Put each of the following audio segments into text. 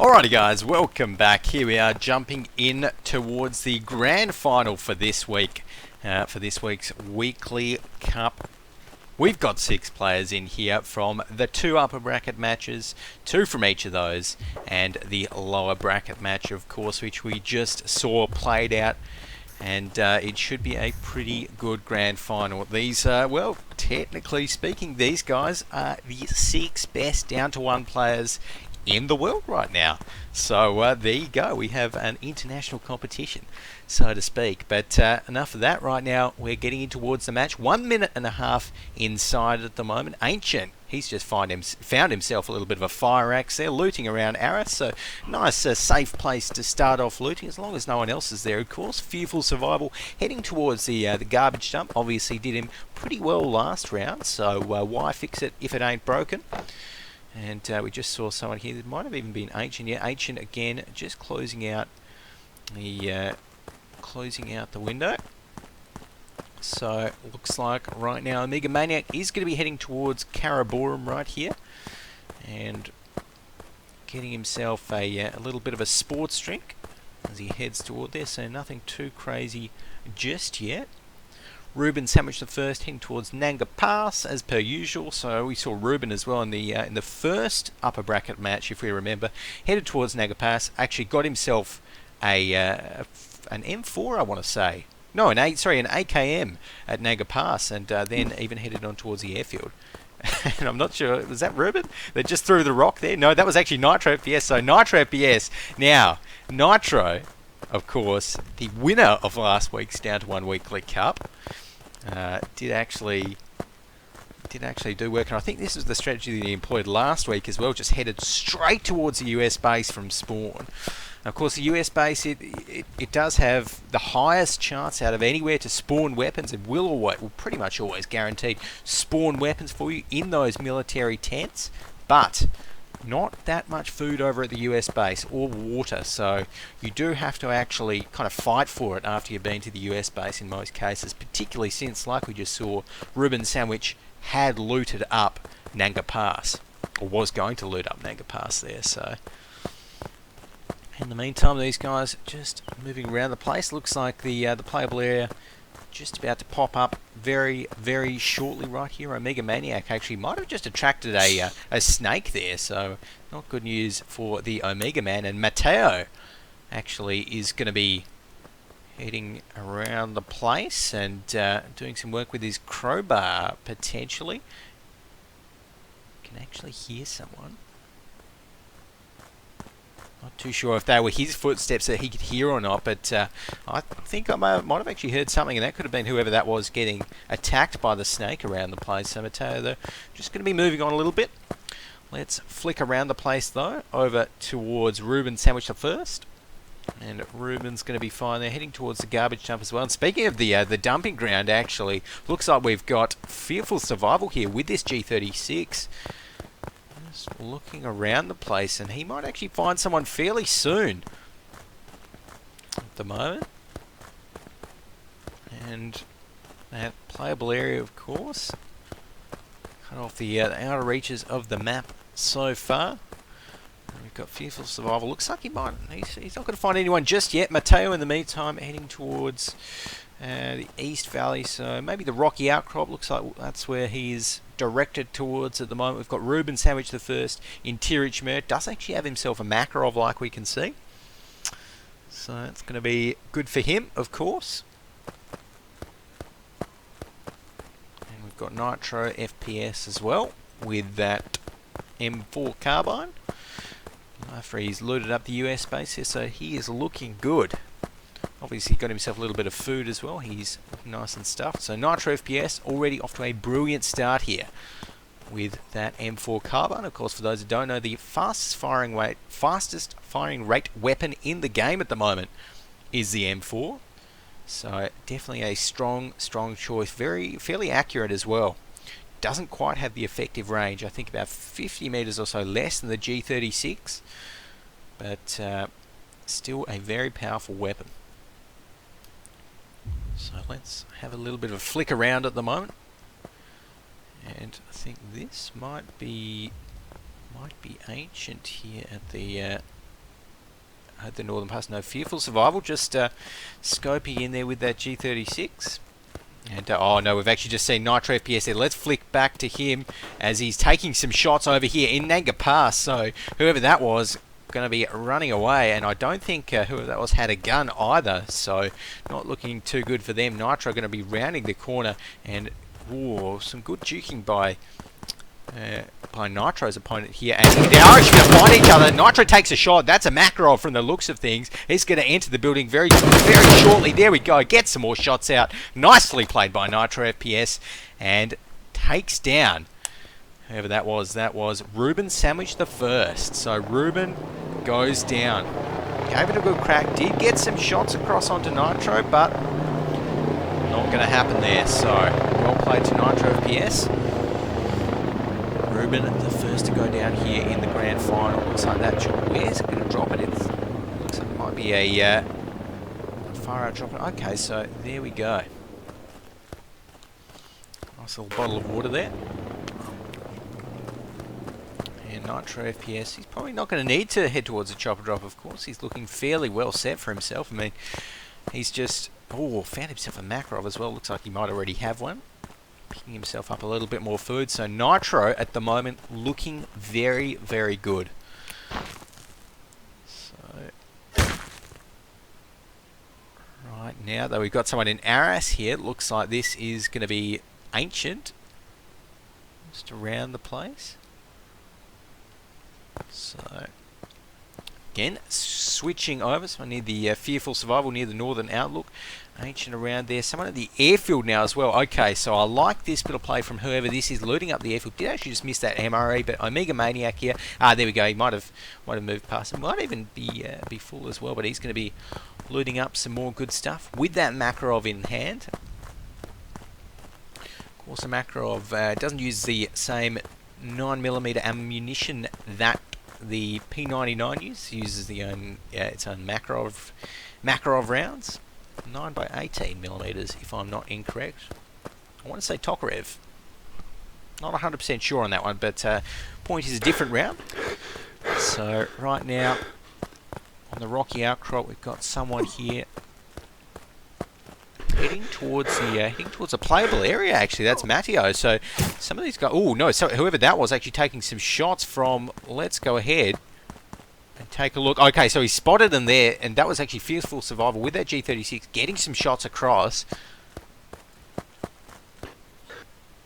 Alrighty guys, welcome back. Here we are jumping in towards the grand final for this week, for this week's weekly cup. We've got 6 players in here from the 2 upper bracket matches, 2 from each of those, and the lower bracket match of course, which we just saw played out. And it should be a pretty good grand final. These, well, technically speaking, these guys are the 6 best down to 1 players in the world right now. So there you go, we have an international competition, so to speak. But enough of that right now. We're getting in towards the match. 1 minute and a half inside at the moment. Ancient, he's just found himself a little bit of a fire axe there, looting around Aris. So nice safe place to start off looting, as long as no one else is there of course. Fearful Survival heading towards the garbage dump. Obviously did him pretty well last round, so why fix it if it ain't broken? And we just saw someone here that might have even been Ancient. Yeah, Ancient again, just closing out the window. So looks like right now Omega Maniac is going to be heading towards Karaborum right here, and getting himself a little bit of a sports drink as he heads toward there. So nothing too crazy just yet. Ruben Sandwich the first heading towards Nanga Pass as per usual. So we saw Ruben as well in the first upper bracket match, if we remember, headed towards Nanga Pass. Actually got himself an M4, I want to say. No, an AKM at Nanga Pass, and then even headed on towards the airfield. And I'm not sure, was that Ruben that just threw the rock there? No, that was actually Nitro FPS. So Nitro FPS. Now, Nitro, of course, the winner of last week's Down to 1 Weekly Cup, did actually do work, and I think this is the strategy that he employed last week as well. Just headed straight towards the US base from spawn. Now, of course, the US base it does have the highest chance out of anywhere to spawn weapons, and will pretty much always guaranteed spawn weapons for you in those military tents, but not that much food over at the US base or water, so you do have to actually kind of fight for it after you've been to the US base in most cases, particularly since, like we just saw, Ruben Sandwich had looted up Nanga Pass, or was going to loot up Nanga Pass there. So in the meantime, these guys just moving around the place. Looks like the playable area just about to pop up very, very shortly right here. Omega Maniac actually might have just attracted a snake there, so not good news for the Omega Man. And Mateo actually is going to be heading around the place and doing some work with his crowbar, potentially. Can actually hear someone. Not too sure if they were his footsteps that he could hear or not, but I think I might have actually heard something, and that could have been whoever that was getting attacked by the snake around the place. So Mateo, though, just going to be moving on a little bit. Let's flick around the place, though, over towards Ruben Sandwich the first. And Ruben's going to be fine there, heading towards the garbage dump as well. And speaking of the dumping ground, actually, looks like we've got Fearful Survival here with this G36. Just looking around the place, and he might actually find someone fairly soon at the moment. And that playable area, of course, cut off the outer reaches of the map so far. And we've got Fearful Survival. Looks like he's not going to find anyone just yet. Mateo, in the meantime, heading towards the East Valley, so maybe the Rocky Outcrop. Looks like that's where he's directed towards at the moment. We've got Ruben Sandwich the first in Tirich. Does actually have himself a Makarov, like we can see, so it's going to be good for him, of course. And we've got Nitro FPS as well with that M4 carbine after he's looted up the US base here, so he is looking good. Obviously got himself a little bit of food as well. He's nice and stuffed. So Nitro FPS already off to a brilliant start here with that M4 carbine. Of course, for those who don't know, the fastest firing rate weapon in the game at the moment is the M4. So definitely a strong choice. Fairly accurate as well. Doesn't quite have the effective range. I think about 50 meters or so less than the G36, but still a very powerful weapon. So let's have a little bit of a flick around at the moment, and I think this might be Ancient here at the the Northern Pass. No Fearful Survival, just scoping in there with that G36. And oh no, we've actually just seen Nitro FPS there. Let's flick back to him as he's taking some shots over here in Nanga Pass. So whoever that was, going to be running away, and I don't think whoever that was had a gun either. So not looking too good for them. Nitro going to be rounding the corner, and ooh, some good juking by Nitro's opponent here, and they are actually going to find each other. Nitro takes a shot. That's a Makarov from the looks of things. He's going to enter the building very shortly. There we go. Get some more shots out. Nicely played by Nitro FPS, and takes down whoever that was. That was Ruben Sandwich the first. So Ruben goes down. Gave it a good crack. Did get some shots across onto Nitro, but not going to happen there. So well played to Nitro FPS. Ruben, the first to go down here in the grand final. Looks like that shot. Where's it going to drop it? It looks like it might be a far out drop. Okay, so there we go. Nice little bottle of water there. And Nitro FPS, he's probably not going to need to head towards a chopper drop, of course. He's looking fairly well set for himself. I mean, he's just, found himself a Makarov as well. Looks like he might already have one. Picking himself up a little bit more food. So Nitro at the moment looking very, very good. So right now though, we've got someone in Arras here. Looks like this is going to be Ancient. Just around the place. So again, switching over. So I need the Fearful Survival near the Northern Outlook. Ancient around there. Someone at the airfield now as well. Okay, so I like this bit of play from whoever this is looting up the airfield. Did actually just miss that MRE, but Omega Maniac here. There we go. He might have moved past him. Might even be full as well, but he's going to be looting up some more good stuff with that Makarov in hand. Of course, the Makarov doesn't use the same 9mm ammunition that the P99 uses its own Makarov rounds. 9x18mm, if I'm not incorrect. I want to say Tokarev. Not 100% sure on that one, but point is a different round. So right now on the rocky outcrop, we've got someone here heading towards a playable area. Actually, that's Matteo. So some of these guys. Oh no! So whoever that was actually taking some shots from. Let's go ahead and take a look. Okay, so he spotted them there, and that was actually Fearful Survival with that G36, getting some shots across.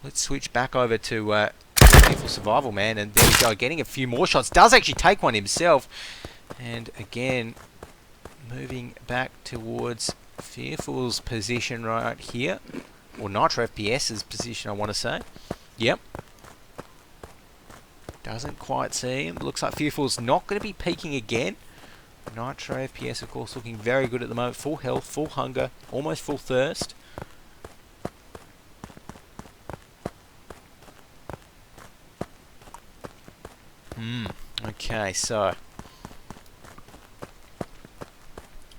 Let's switch back over to Fearful Survival, man, and there we go, getting a few more shots. Does actually take one himself, and again, moving back towards Fearful's position right here, or Nitro FPS's position, I want to say. Yep. Doesn't quite see him. Looks like Fearful's not going to be peeking again. Nitro FPS, of course, looking very good at the moment. Full health, full hunger, almost full thirst. Okay, so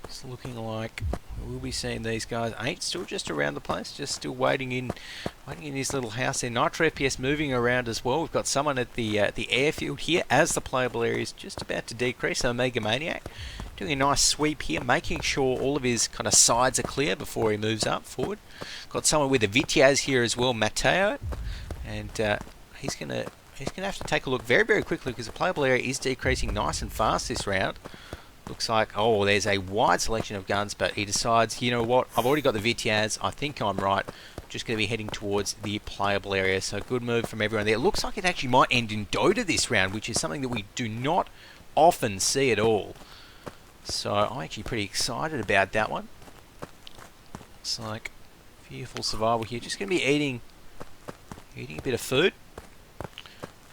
it's looking like we'll be seeing these guys. Ain't still just around the place, just still waiting in his little house there. Nitro FPS moving around as well. We've got someone at the airfield here as the playable area is just about to decrease. Omega Maniac doing a nice sweep here, making sure all of his kind of sides are clear before he moves up forward. Got someone with a Vitiaz here as well, Matteo, and he's gonna have to take a look very, very quickly because the playable area is decreasing nice and fast this round. Looks like, there's a wide selection of guns, but he decides, you know what, I've already got the Vitiaz, I think I'm right. Just going to be heading towards the playable area, so good move from everyone there. It looks like it actually might end in Dota this round, which is something that we do not often see at all. So I'm actually pretty excited about that one. Looks like Fearful Survival here, just going to be eating a bit of food.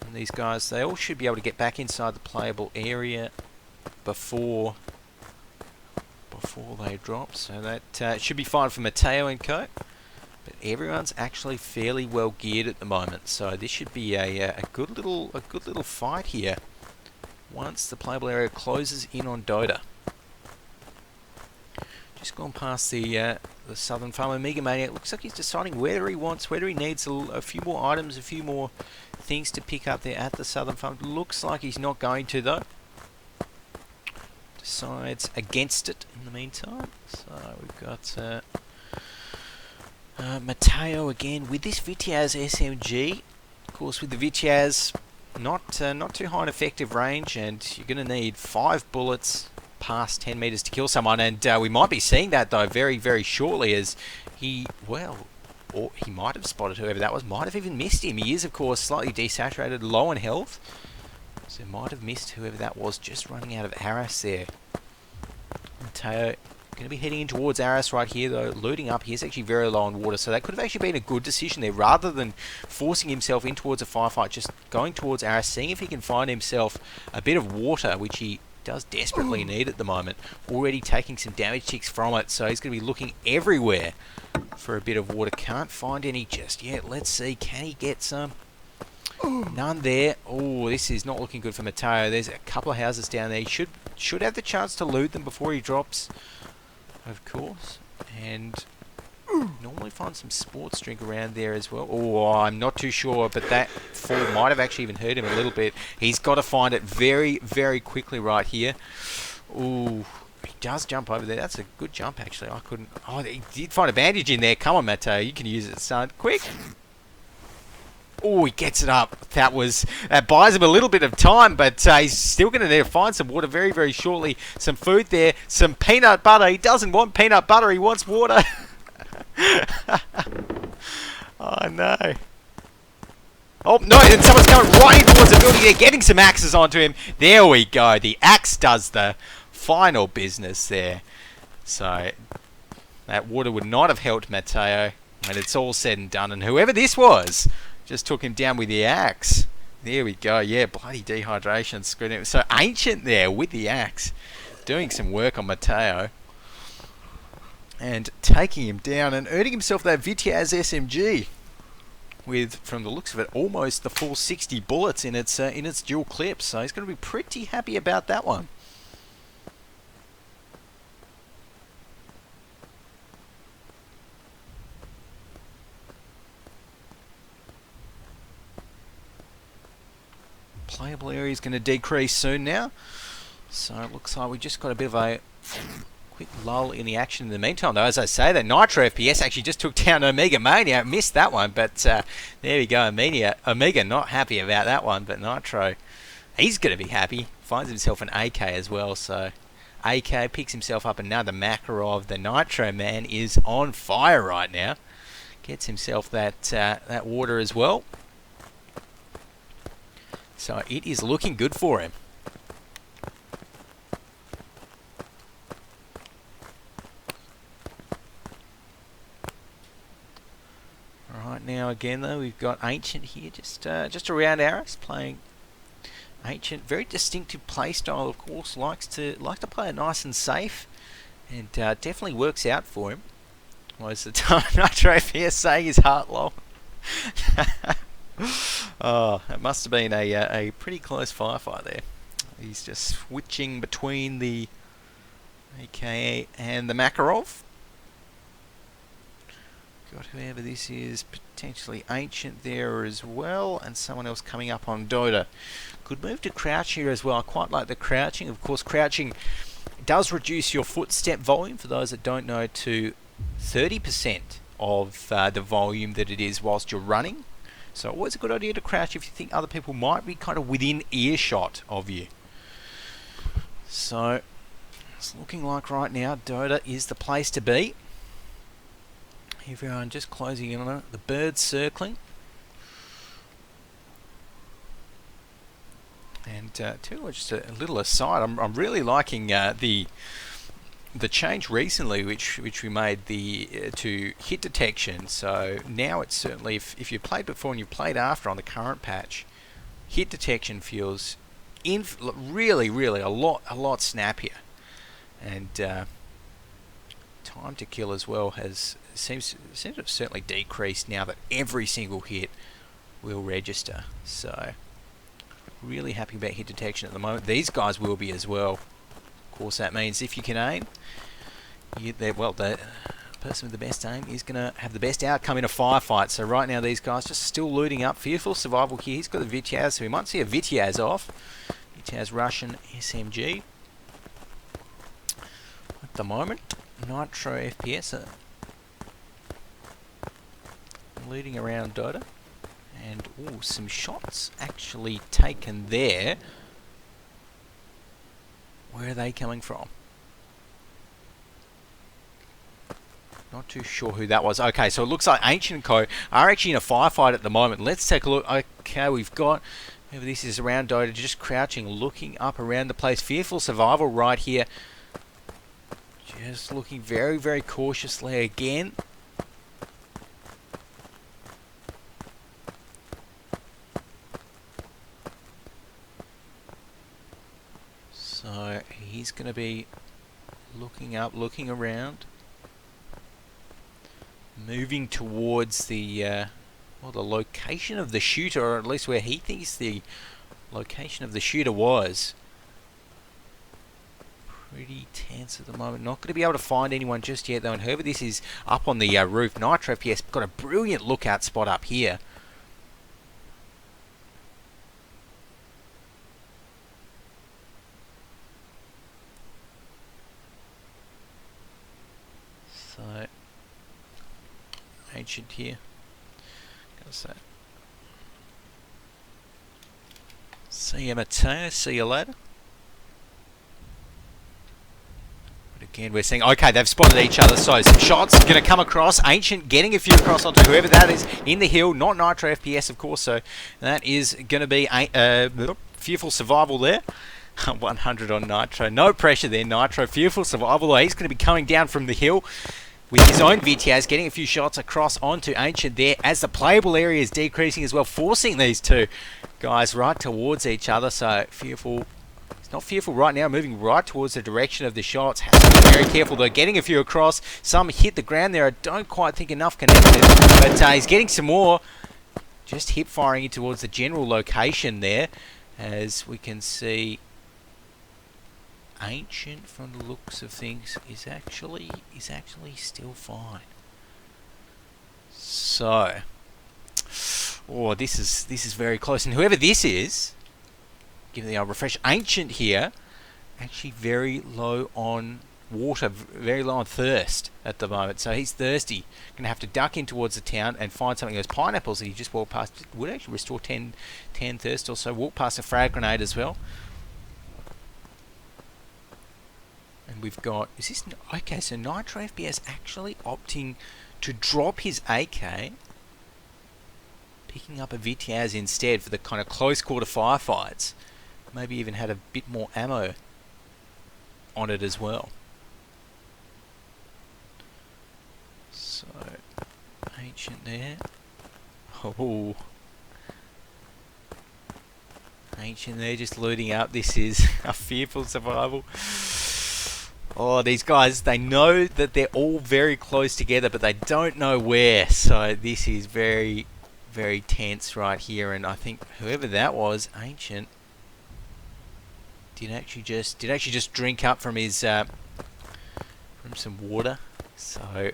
And these guys, they all should be able to get back inside the playable area before they drop, so that should be fine for Matteo and co. But everyone's actually fairly well geared at the moment, so this should be a good little fight here once the playable area closes in on Dota. Just gone past the Southern Farm. Omega Maniac looks like he's deciding whether he needs a few more items, a few more things to pick up there at the Southern Farm. Looks like he's not going to though. sides against it in the meantime. So we've got Matteo again with this Vitiaz SMG. Of course, with the Vitiaz, not too high an effective range, and you're going to need 5 bullets past 10 meters to kill someone. And we might be seeing that though very, very shortly, as he, well, or he might have spotted whoever that was, might have even missed him. He is, of course, slightly desaturated, low in health, so might have missed whoever that was just running out of Aras there. Matteo going to be heading in towards Aras right here though, looting up. He is actually very low on water, so that could have actually been a good decision there. Rather than forcing himself in towards a firefight, just going towards Aras, seeing if he can find himself a bit of water, which he does desperately need at the moment. Already taking some damage ticks from it, so he's going to be looking everywhere for a bit of water. Can't find any just yet. Let's see, can he get some? None there. Oh, this is not looking good for Matteo. There's a couple of houses down there. He should have the chance to loot them before he drops, of course. And normally find some sports drink around there as well. Oh, I'm not too sure, but that fall might have actually even hurt him a little bit. He's got to find it very, very quickly right here. Ooh, he does jump over there. That's a good jump, actually. I couldn't... Oh, he did find a bandage in there. Come on, Matteo. You can use it, son. Quick! Oh, he gets it up. That buys him a little bit of time, but he's still going to need to find some water very, very shortly. Some food there. Some peanut butter. He doesn't want peanut butter. He wants water. Oh, no. Oh, no, and someone's coming right in towards the building. They're getting some axes onto him. There we go. The axe does the final business there. So, that water would not have helped Matteo when it's all said and done. And whoever this was just took him down with the axe. There we go. Yeah, bloody dehydration screwed him. So, Ancient there with the axe, doing some work on Matteo. And taking him down and earning himself that Vitiaz SMG with, from the looks of it, almost the full 60 bullets in its dual clips. So he's going to be pretty happy about that one. Playable area is going to decrease soon now. So it looks like we just got a bit of a quick lull in the action in the meantime, though. As I say, that Nitro FPS actually just took down Omega Mania. Missed that one, but there we go. Omega not happy about that one, but Nitro, he's going to be happy. Finds himself an AK as well, so AK picks himself up another Makarov. The Nitro man is on fire right now. Gets himself that water as well. So it is looking good for him. Right now, again though, we've got Ancient here, just around Aras, playing Ancient. Very distinctive play style, of course. Likes to play it nice and safe, and definitely works out for him. Most of the time, Nitro FPS saying his heart long. Oh, it must have been a pretty close firefight there. He's just switching between the AK and the Makarov. Got whoever this is, potentially Ancient there as well, and someone else coming up on Dota. Good move to crouch here as well. I quite like the crouching. Of course, crouching does reduce your footstep volume, for those that don't know, to 30% of the volume that it is whilst you're running. So always a good idea to crouch if you think other people might be kind of within earshot of you. So it's looking like right now Dota is the place to be. Everyone just closing in on it. The birds circling. And just a little aside, I'm really liking the change recently which we made to hit detection. So now it's certainly, if you played before and you played after on the current patch, hit detection feels really a lot snappier, and time to kill as well seems to have certainly decreased now that every single hit will register. So really happy about hit detection at the moment. These guys will be as well. Of course, that means if you can aim, the person with the best aim is going to have the best outcome in a firefight. So right now these guys just still looting up. Fearful Survival here. He's got the Vitiaz, so we might see a Vitiaz off. Vitiaz Russian SMG. the moment. Nitro FPS are leading around Dota. And some shots actually taken there. Where are they coming from? Not too sure who that was. Okay, so it looks like Ancient Co are actually in a firefight at the moment. Let's take a look. Okay, we've got, maybe this is around Dota, just crouching, looking up around the place. Fearful Survival right here. Just looking very, very cautiously again. So he's going to be looking up, looking around, moving towards the well, the location of the shooter, or at least where he thinks the location of the shooter was. Pretty tense at the moment. Not going to be able to find anyone just yet though. And whoever this is up on the roof, Nitro FPS got a brilliant lookout spot up here. So Ancient here. Gonna say, see you, Mateo. See you later. But again, we're seeing, okay, they've spotted each other. So some shots going to come across. Ancient getting a few across onto whoever that is in the hill. Not Nitro FPS, of course. So that is going to be Fearful Survival there. 100 on Nitro. No pressure there, Nitro. Fearful Survival. He's going to be coming down from the hill with his own VTAs, getting a few shots across onto Ancient there as the playable area is decreasing as well, forcing these two guys right towards each other. So Fearful, he's not Fearful right now, moving right towards the direction of the shots. Has to be very careful though, getting a few across. Some hit the ground there. I don't quite think enough connected, but he's getting some more. Just hip firing towards the general location there, as we can see. Ancient, from the looks of things, is actually still fine. So, oh, this is very close. And whoever this is, give the old refresh. Ancient here, actually very low on water, very low on thirst at the moment. So he's thirsty. Going to have to duck in towards the town and find something. Those pineapples that he just walked past would actually restore 10 thirst. Also, walk past a frag grenade as well. And we've got, is this, okay, so Nitro FPS actually opting to drop his AK, picking up a VTAs instead for the kind of close quarter firefights. Maybe even had a bit more ammo on it as well. So, Ancient there. Oh. Ancient there just looting up. This is a Fearful Survival. Oh, these guys, they know that they're all very close together, but they don't know where. So this is very, very tense right here. And I think whoever that was, Ancient, did actually just drink up from his from some water. So,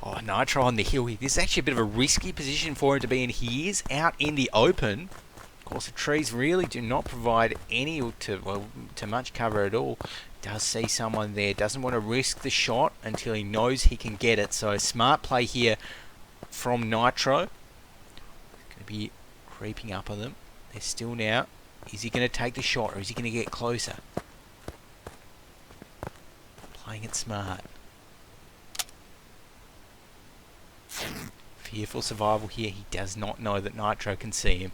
oh, Nitro on the hill. This is actually a bit of a risky position for him to be in. He is out in the open. Of course, the trees really do not provide any to much cover at all. Does see someone there, doesn't want to risk the shot until he knows he can get it. So smart play here from Nitro. Going to be creeping up on them. They're still now. Is he going to take the shot or is he going to get closer? Playing it smart. Fearful Survival here. He does not know that Nitro can see him.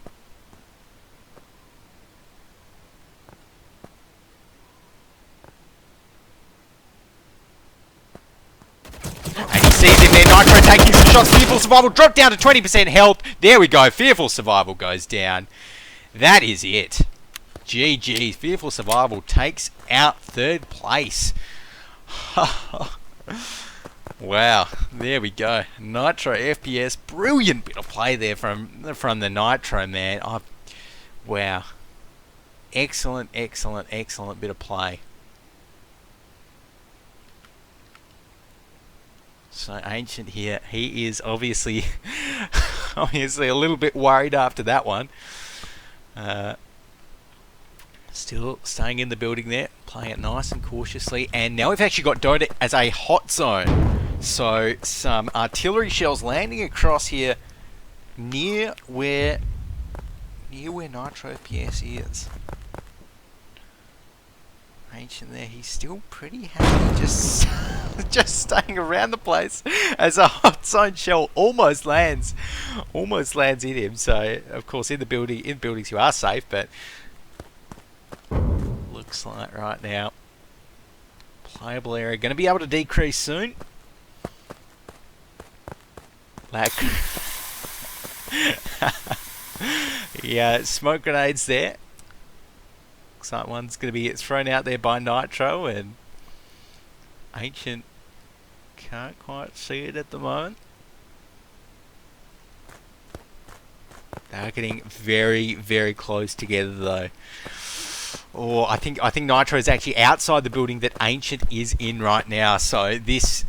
Sees him there, Nitro taking some shots. Fearful Survival dropped down to 20% health. There we go, Fearful Survival goes down. That is it. GG, Fearful Survival takes out third place. Wow, there we go. Nitro FPS, brilliant bit of play there from the Nitro man. Wow, excellent bit of play. So Ancient here, he is obviously a little bit worried after that one. Still staying in the building there, playing it nice and cautiously. And now we've actually got Dota as a hot zone. So some artillery shells landing across here near where Nitro PS is. Ancient there, he's still pretty happy just just staying around the place as a hot zone shell almost lands in him. So of course in buildings you are safe, but looks like right now playable area going to be able to decrease soon. Yeah, smoke grenades there. Looks like one's going to be thrown out there by Nitro, and Ancient can't quite see it at the moment. They're getting very, very close together though. Oh, I think Nitro is actually outside the building that Ancient is in right now. So this,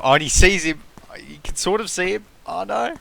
and he sees him. You can sort of see him. Oh no.